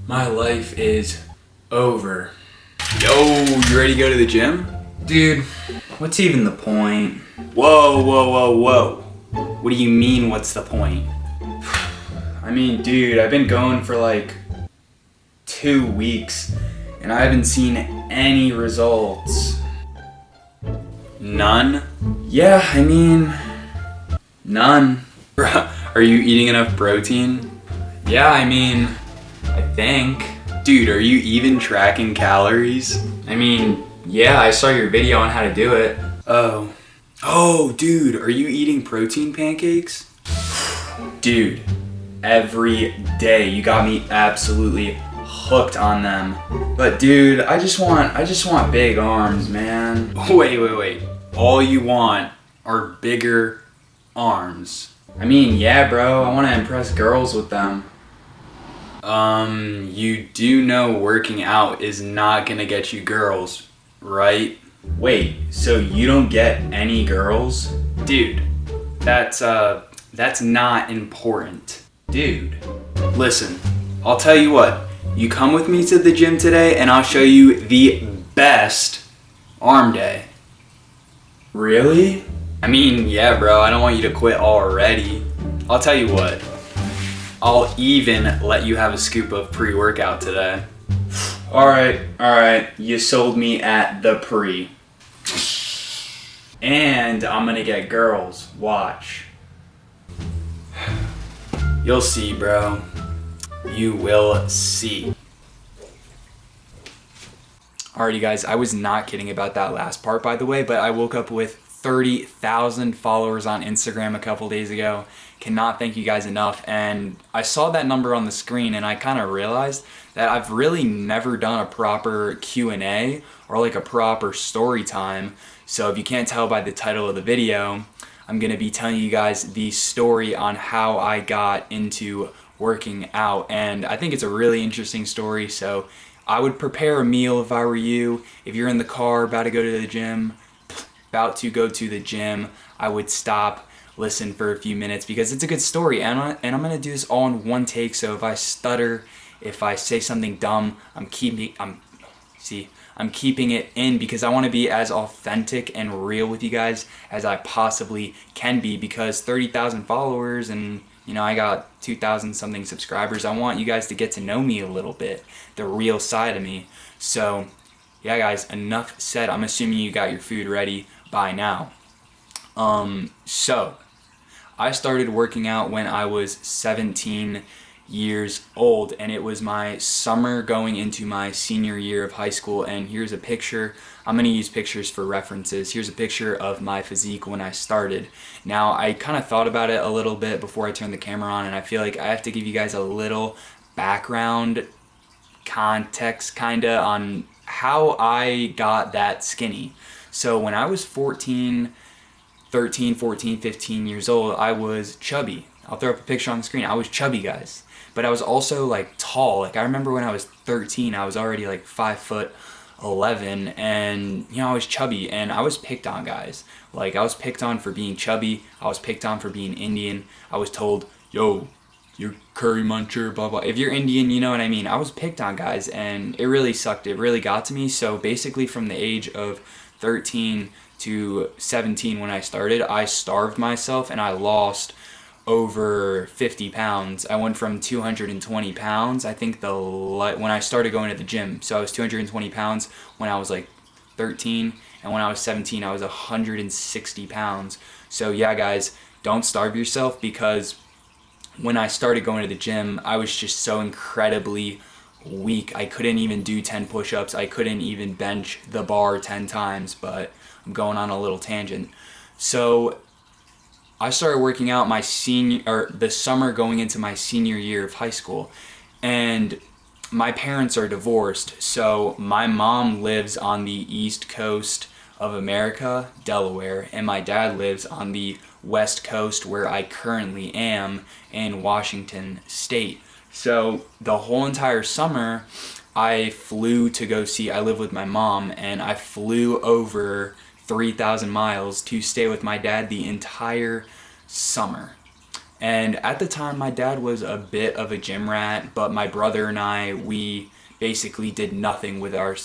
My life is over. Yo, you ready to go to the gym? Dude, what's even the point? Whoa. What do you mean, what's the point? I mean, dude, I've been going for like 2 weeks and I haven't seen any results. None? Yeah, I mean, none. Are you eating enough protein? Yeah, I mean, I think. Dude, are you even tracking calories? I mean, yeah, I saw your video on how to do it. Oh, dude, are you eating protein pancakes? Dude, every day you got me absolutely hooked on them. But dude, I just want big arms, man. Wait. All you want are bigger arms. I mean, yeah, bro, I want to impress girls with them. You do know working out is not gonna get you girls, right? Wait, so you don't get any girls? Dude, that's not important. Dude. Listen, I'll tell you what. You come with me to the gym today and I'll show you the best arm day. Really? I mean, yeah, bro, I don't want you to quit already. I'll tell you what. I'll even let you have a scoop of pre-workout today. Alright, you sold me at the pre. And I'm gonna get girls, watch. You'll see, bro. You will see. Alrighty, guys, I was not kidding about that last part, by the way, but I woke up with 30,000 followers on Instagram a couple days ago. Cannot thank you guys enough. And I saw that number on the screen and I kind of realized that I've really never done a proper Q&A or like a proper story time. So if you can't tell by the title of the video, I'm going to be telling you guys the story on how I got into working out. And I think it's a really interesting story. So I would prepare a meal if I were you. If you're in the car about to go to the gym, I would stop, listen for a few minutes because it's a good story, and I'm gonna do this all in one take. So if I stutter, if I say something dumb, I'm keeping it in because I want to be as authentic and real with you guys as I possibly can be. Because 30,000 followers and I got 2,000 something subscribers. I want you guys to get to know me a little bit, the real side of me. So yeah, guys, enough said. I'm assuming you got your food ready by now. So I started working out when I was 17 years old, and it was my summer going into my senior year of high school. And here's a picture. I'm going to use pictures for references. Here's a picture of my physique when I started. Now, I kind of thought about it a little bit before I turned the camera on, and I feel like I have to give you guys a little background context kinda on how I got that skinny. So when I was 15 years old, I was chubby. I'll throw up a picture on the screen. I was chubby, guys. But I was also like tall. Like I remember when I was 13, I was already like 5'11", and I was chubby and I was picked on, guys. Like I was picked on for being chubby. I was picked on for being Indian. I was told, yo, you're curry muncher, blah blah. If you're Indian, you know what I mean. I was picked on, guys, and it really sucked. It really got to me. So basically from the age of 13 to 17 when I started, I starved myself and I lost over 50 pounds. I went from 220 pounds, I think when I started going to the gym. So I was 220 pounds when I was like 13, and when I was 17 I was 160 pounds. So yeah, guys, don't starve yourself, because when I started going to the gym, I was just so incredibly weak. I couldn't even do 10 push-ups. I couldn't even bench the bar 10 times, but I'm going on a little tangent. So I started working out the summer going into my senior year of high school, and my parents are divorced. So my mom lives on the East Coast of America, Delaware, and my dad lives on the West Coast, where I currently am, in Washington State. So the whole entire summer I live with my mom, and I flew over 3,000 miles to stay with my dad the entire summer. And at the time, my dad was a bit of a gym rat, but my brother and I, we basically did nothing with our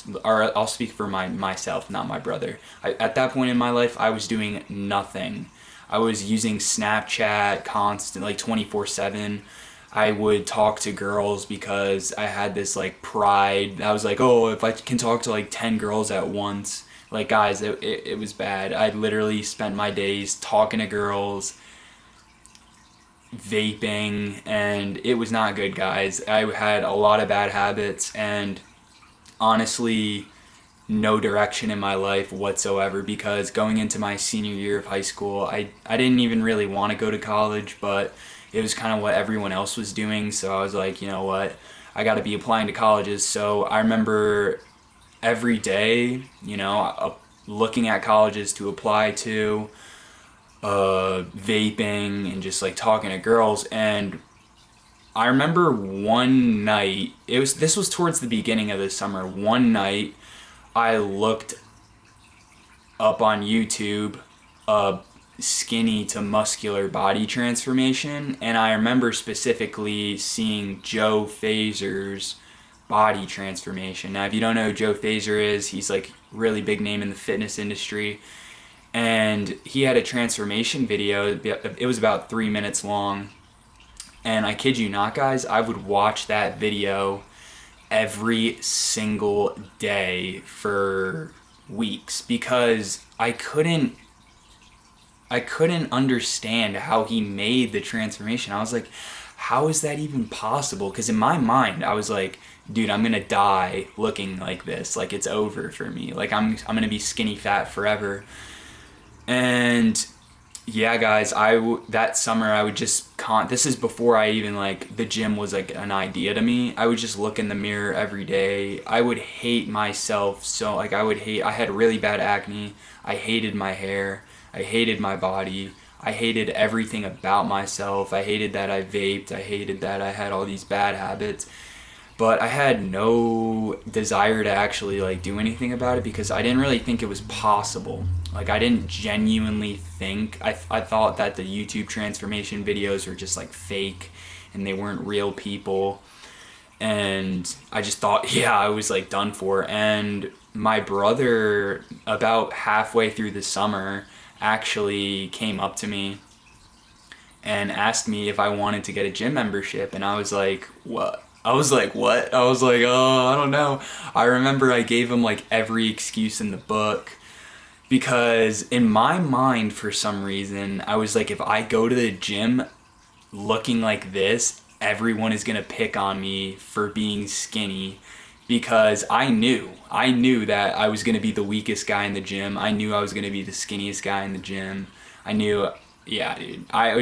I'll speak for myself, not my brother. At that point in my life, I was doing nothing. I was using Snapchat constant, like 24/7. I would talk to girls because I had this like pride. I was like, oh, if I can talk to like 10 girls at once, like guys, it was bad. I literally spent my days talking to girls, vaping, and it was not good, guys. I had a lot of bad habits and honestly no direction in my life whatsoever, because going into my senior year of high school, I didn't even really want to go to college, but it was kind of what everyone else was doing. So I was like, you know what, I got to be applying to colleges. So I remember every day, looking at colleges to apply to, vaping and just like talking to girls. And I remember one night, this was towards the beginning of the summer. One night I looked up on YouTube, skinny to muscular body transformation, and I remember specifically seeing Joe Fazer's body transformation. Now, if you don't know who Joe Fazer is, he's like really big name in the fitness industry, and he had a transformation video. It was about 3 minutes long, and I kid you not, guys, I would watch that video every single day for weeks because I couldn't understand how he made the transformation. I was like, how is that even possible? Because in my mind, I was like, dude, I'm gonna die looking like this. Like, it's over for me. Like, I'm gonna be skinny fat forever. And yeah, guys, that summer I would just this is before I even like the gym was like an idea to me. I would just look in the mirror every day. I would hate myself so like I had really bad acne. I hated my hair. I hated my body. I hated everything about myself. I hated that I vaped. I hated that I had all these bad habits. But I had no desire to actually like do anything about it because I didn't really think it was possible. Like, I didn't genuinely think, I thought that the YouTube transformation videos were just like fake and they weren't real people. And I just thought, yeah, I was like done for. And my brother, about halfway through the summer, actually came up to me and asked me if I wanted to get a gym membership. And I was like, what? I was like, oh, I don't know. I remember I gave him like every excuse in the book because in my mind, for some reason, I was like, if I go to the gym looking like this, everyone is going to pick on me for being skinny because I knew that I was going to be the weakest guy in the gym. I knew I was going to be the skinniest guy in the gym. I knew. Yeah, dude. I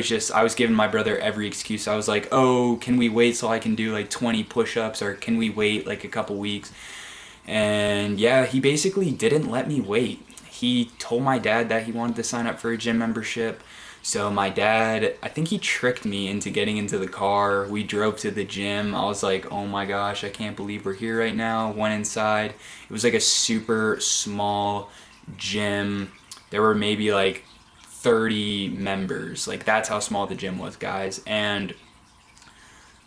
was giving my brother every excuse. I was like, oh, can we wait so I can do like 20 push-ups, or can we wait like a couple weeks? And yeah, he basically didn't let me wait. He told my dad that he wanted to sign up for a gym membership. So my dad, I think he tricked me into getting into the car. We drove to the gym. I was like, oh my gosh, I can't believe we're here right now. Went inside. It was like a super small gym. There were maybe like 30 members. Like, that's how small the gym was, guys. And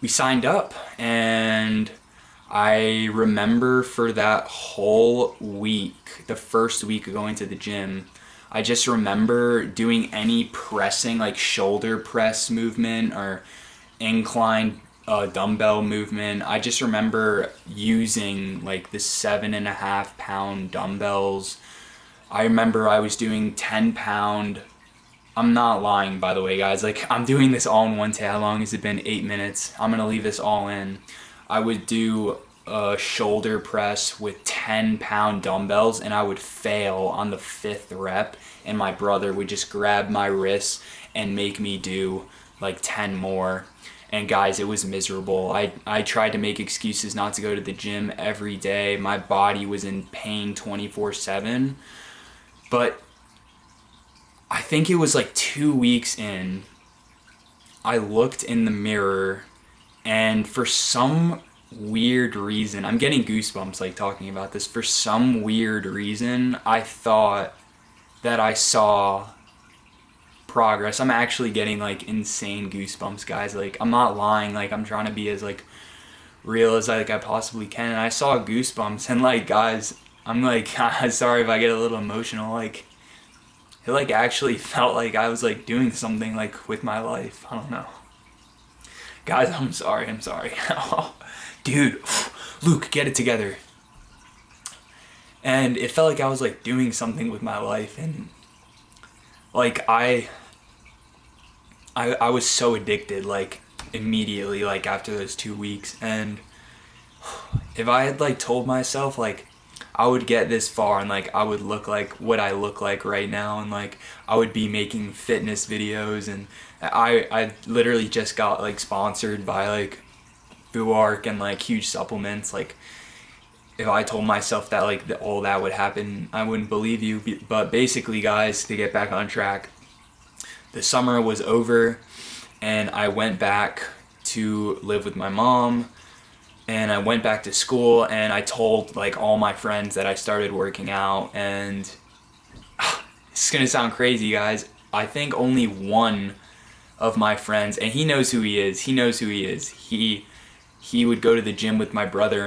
we signed up, and I remember for that whole week, the first week of going to the gym, I just remember doing any pressing, like shoulder press movement or incline dumbbell movement. I just remember using like the 7.5 pound dumbbells. I remember I was doing 10 pound. I'm not lying, by the way, guys. Like, I'm doing this all in one take. How long has it been? 8 minutes. I'm going to leave this all in. I would do a shoulder press with 10 pound dumbbells, and I would fail on the 5th rep, and my brother would just grab my wrists and make me do like 10 more. And guys, it was miserable. I tried to make excuses not to go to the gym every day. My body was in pain 24/7. But I think it was like 2 weeks in, I looked in the mirror, and for some weird reason, I'm getting goosebumps like talking about this. For some weird reason, I thought that I saw progress. I'm actually getting like insane goosebumps, guys. Like, I'm not lying. Like, I'm trying to be as like real as I possibly can. And I saw goosebumps, and like, guys, I'm like, sorry if I get a little emotional. Like, it like actually felt like I was like doing something like with my life. I don't know. Guys, I'm sorry. Dude, Luke, get it together. And it felt like I was like doing something with my life, and like I was so addicted like immediately, like after those 2 weeks. And if I had like told myself like I would get this far and like I would look like what I look like right now, and like I would be making fitness videos, and I literally just got like sponsored by like PreWorkout and like huge supplements. Like, if I told myself that like all that would happen, I wouldn't believe you. But basically, guys, to get back on track, the summer was over and I went back to live with my mom, and I went back to school, and I told like all my friends that I started working out. And it's gonna sound crazy, guys, I think only one of my friends, and he knows who he is, he would go to the gym with my brother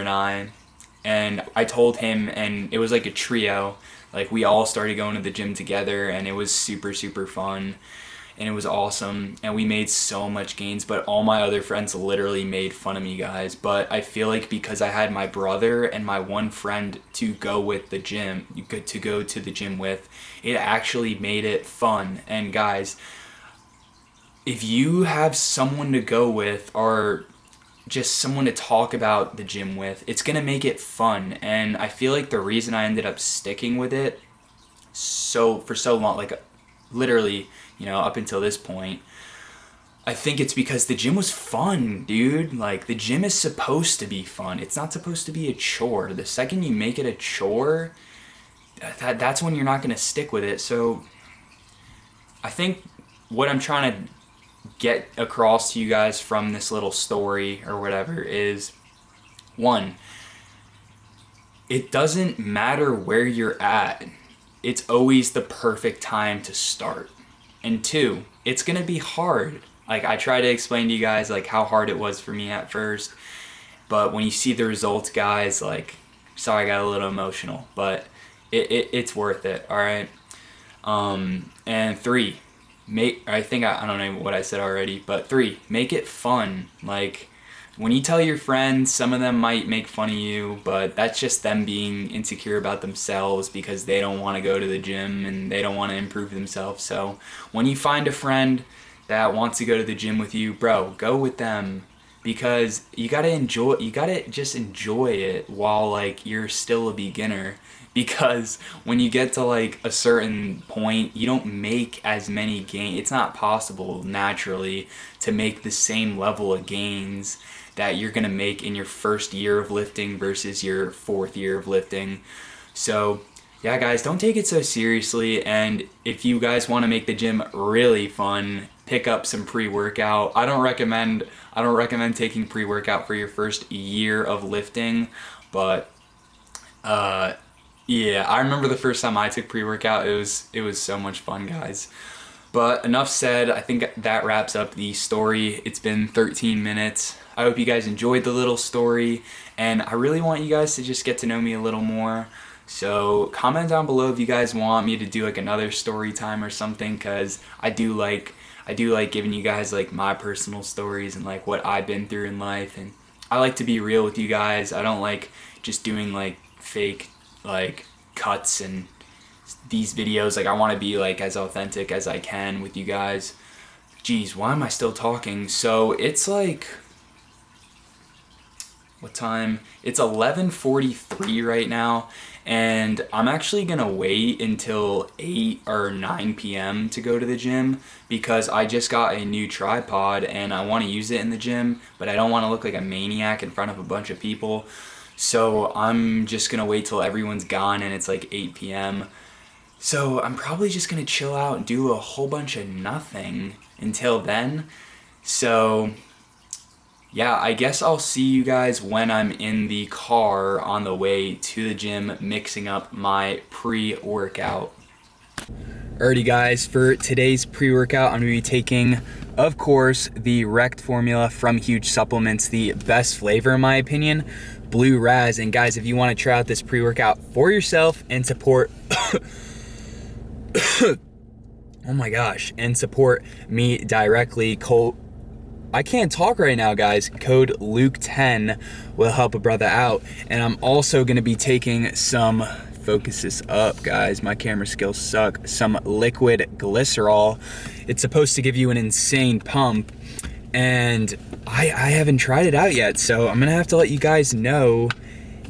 and I told him, and it was like a trio. Like, we all started going to the gym together, and it was super, super fun, and it was awesome, and we made so much gains. But all my other friends literally made fun of me, guys. But I feel like because I had my brother and my one friend to go with the gym, to go to the gym with, it actually made it fun. And guys, if you have someone to go with, or just someone to talk about the gym with, it's gonna make it fun. And I feel like the reason I ended up sticking with it for so long, like literally, up until this point, I think it's because the gym was fun, dude. Like, the gym is supposed to be fun. It's not supposed to be a chore. The second you make it a chore, that's when you're not gonna stick with it. So I think what I'm trying to get across to you guys from this little story or whatever is, one, it doesn't matter where you're at, it's always the perfect time to start. And two, it's gonna be hard. Like, I try to explain to you guys like how hard it was for me at first, but when you see the results, guys, like, sorry I got a little emotional, but it's worth it. All right. And three, I don't know what I said already, but three, make it fun. Like, when you tell your friends, some of them might make fun of you, but that's just them being insecure about themselves because they don't want to go to the gym and they don't want to improve themselves. So when you find a friend that wants to go to the gym with you, bro, go with them, because you gotta just enjoy it while like you're still a beginner. Because when you get to like a certain point, you don't make as many gains. It's not possible naturally to make the same level of gains that you're gonna make in your first year of lifting versus your fourth year of lifting. So yeah, guys, don't take it so seriously. And if you guys want to make the gym really fun, pick up some pre-workout. I don't recommend taking pre-workout for your first year of lifting, but yeah, I remember the first time I took pre-workout, it was so much fun, guys. But enough said. I think that wraps up the story. It's been 13 minutes. I hope you guys enjoyed the little story, and I really want you guys to just get to know me a little more. So comment down below if you guys want me to do like another story time or something, because I do like giving you guys like my personal stories and like what I've been through in life, and I like to be real with you guys. I don't like just doing like fake like cuts and these videos. Like, I want to be like as authentic as I can with you guys. Jeez, why am I still talking? So it's like, what time? It's 11:43 right now, and I'm actually gonna wait until 8 or 9 p.m. to go to the gym, because I just got a new tripod and I want to use it in the gym, but I don't want to look like a maniac in front of a bunch of people. So I'm just gonna wait till everyone's gone and it's like 8 p.m. So I'm probably just gonna chill out and do a whole bunch of nothing until then. So yeah, I guess I'll see you guys when I'm in the car on the way to the gym mixing up my pre-workout. Alrighty guys, for today's pre-workout, I'm gonna be taking, of course, the Rect formula from Huge Supplements, the best flavor in my opinion, Blue Raz. And guys, if you wanna try out this pre-workout for yourself and support, oh my gosh, and support me directly, I can't talk right now, guys. Code Luke10 will help a brother out. And I'm also gonna be taking some, focus this up, guys. My camera skills suck. Some liquid glycerol. It's supposed to give you an insane pump. And I haven't tried it out yet. So I'm gonna have to let you guys know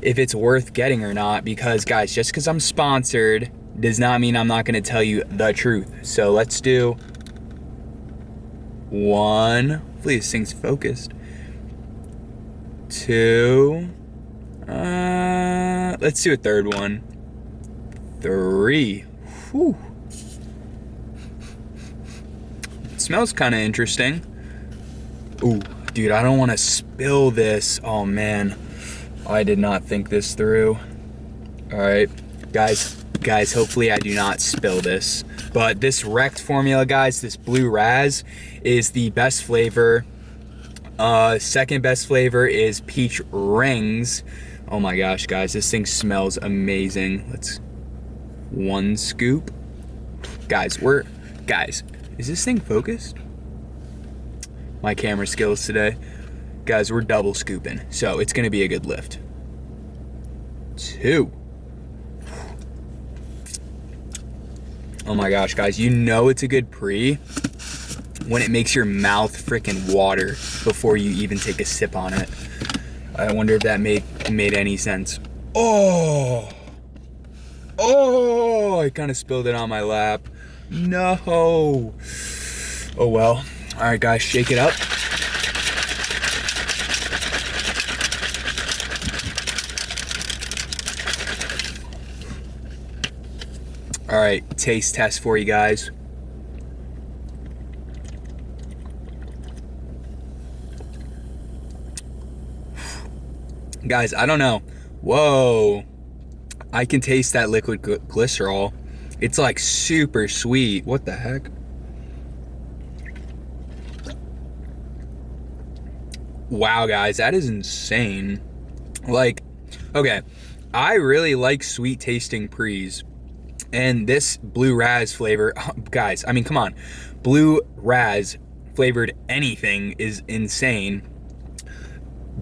if it's worth getting or not. Because guys, just because I'm sponsored does not mean I'm not gonna tell you the truth. So let's do one. Hopefully this thing's focused. 2. Let's do a third one. 3. Whew. It smells kind of interesting. Ooh, dude, I don't want to spill this. Oh man, I did not think this through. All right, guys, hopefully I do not spill this. But this Rect formula, guys, this Blue Raz is the best flavor. Second best flavor is Peach Rings. Oh my gosh, guys, this thing smells amazing. Let's 1 scoop. Guys, is this thing focused? My camera skills today. Guys, we're double scooping, so it's gonna be a good lift. 2. Oh my gosh, guys, you know it's a good pre when it makes your mouth freaking water before you even take a sip on it. I wonder if that made any sense. Oh, I kind of spilled it on my lap. No. Oh well. All right, guys, shake it up. All right, taste test for you guys. Guys, I don't know. Whoa. I can taste that liquid glycerol. It's like super sweet. What the heck? Wow, guys, that is insane. Like, okay, I really like sweet tasting pre's. And this Blue Raz flavor, guys, I mean, come on. Blue Raz flavored anything is insane.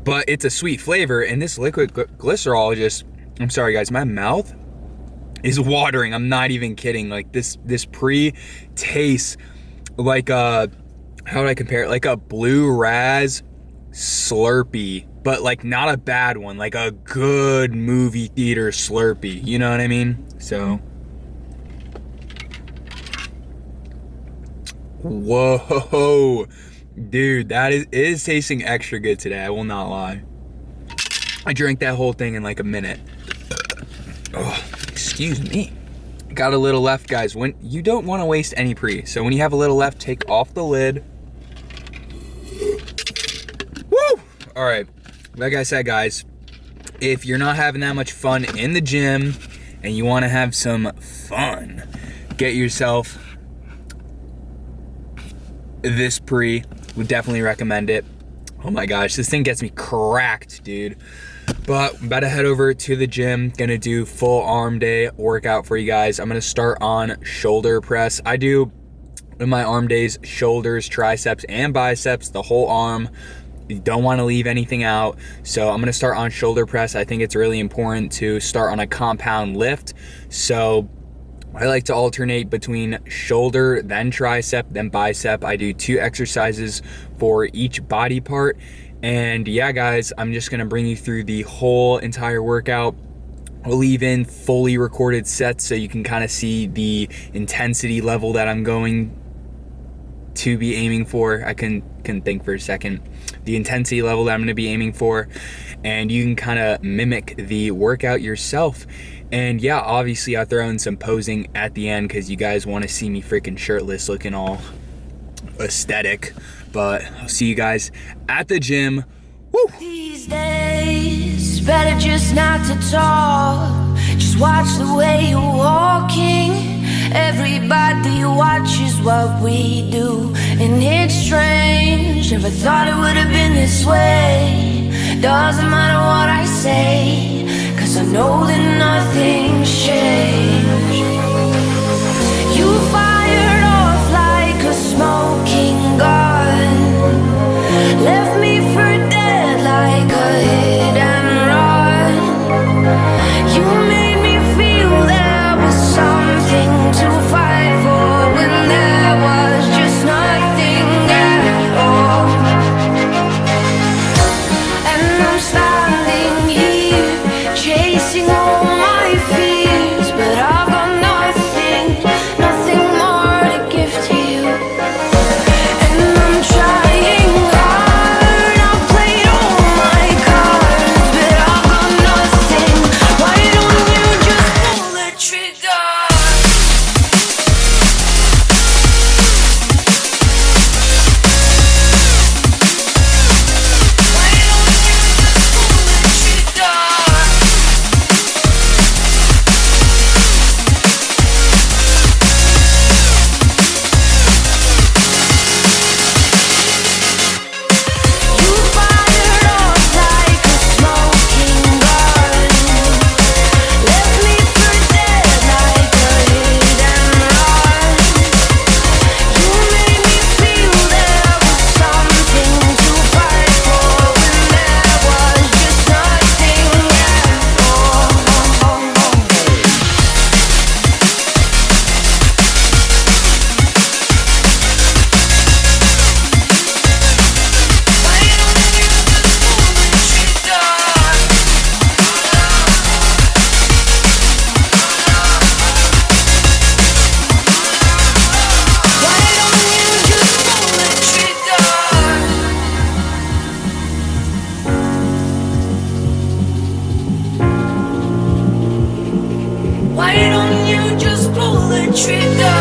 But it's a sweet flavor, and this liquid glycerol just, I'm sorry guys, my mouth is watering. I'm not even kidding. Like this pre tastes like a, how would I compare it? Like a Blue Raz Slurpee, but like not a bad one, like a good movie theater Slurpee. You know what I mean? So, whoa. Dude, that is tasting extra good today, I will not lie. I drank that whole thing in like a minute. Oh, excuse me. Got a little left, guys. When you don't want to waste any pre, so when you have a little left, take off the lid. Woo! All right, like I said, guys, if you're not having that much fun in the gym and you want to have some fun, get yourself this pre. Would definitely recommend it. Oh my gosh, this thing gets me cracked, dude. But I'm about to head over to the gym. Gonna do full arm day workout for you guys. I'm gonna start on shoulder press. I do in my arm days shoulders, triceps, and biceps, the whole arm. You don't want to leave anything out. So I'm gonna start on shoulder press. I think it's really important to start on a compound lift. So I like to alternate between shoulder, then tricep, then bicep. I do 2 exercises for each body part. And yeah, guys, I'm just gonna bring you through the whole entire workout. I'll leave in fully recorded sets so you can kind of see the intensity level that I'm going to be aiming for. I can think for a second. The intensity level that I'm gonna be aiming for. And you can kind of mimic the workout yourself. And yeah, obviously I throw in some posing at the end because you guys want to see me freaking shirtless looking all aesthetic. But I'll see you guys at the gym. Woo! These days, better just not to talk. Just watch the way you're walking Everybody watches what we do, and it's strange. Never thought it would have been this way. Doesn't matter what I say, 'cause I know that nothing's changed. You fired off like a smoking gun, left me for dead like a hit and run. You made me feel there was something to fight for when there was just nothing at all. And I'm standing here chasing all my fears, but I've got nothing more to give to you. And I'm trying hard, I've played all my cards, but I've got nothing. Why don't you just pull the trigger? Why don't you just pull the trigger? You fired off like a smoking gun, left me for dead like a hit and run. You made me feel there was something to fight for when there was just nothing at all. Why don't you just pull the trigger? Why don't you just pull the trigger? Why don't you just pull the trigger?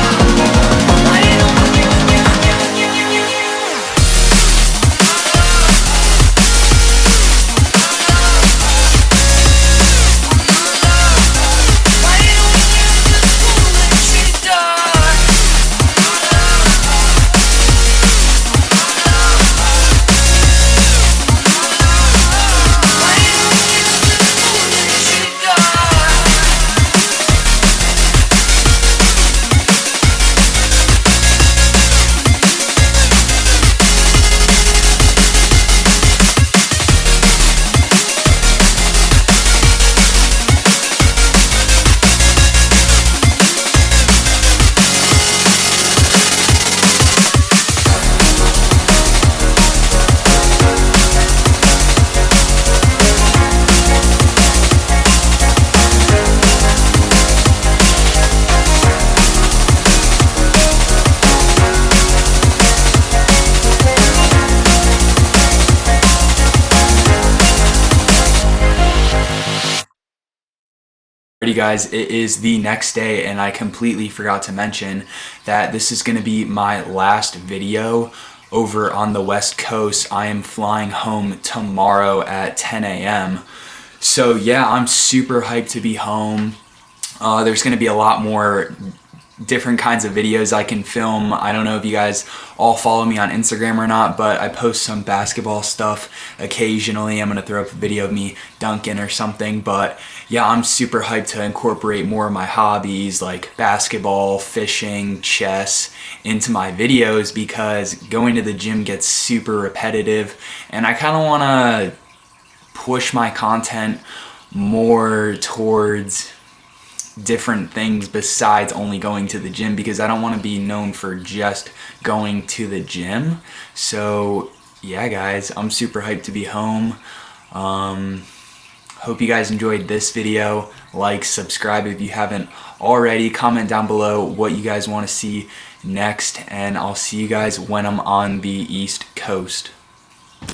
Why don't you? Why don't you just pull the trigger? Why don't you just pull the trigger? Alrighty guys, it is the next day and I completely forgot to mention that this is going to be my last video over on the West Coast. I am flying home tomorrow at 10 a.m. So yeah, I'm super hyped to be home. There's going to be a lot more different kinds of videos I can film. I don't know if you guys all follow me on Instagram or not, but I post some basketball stuff occasionally. I'm gonna throw up a video of me dunking or something, but yeah, I'm super hyped to incorporate more of my hobbies like basketball, fishing, chess into my videos because going to the gym gets super repetitive and I kind of want to push my content more towards different things besides only going to the gym because I don't want to be known for just going to the gym. So yeah guys, I'm super hyped to be home. Hope you guys enjoyed this video. Like, subscribe if you haven't already. Comment down below what you guys want to see next, and I'll see you guys when I'm on the East Coast.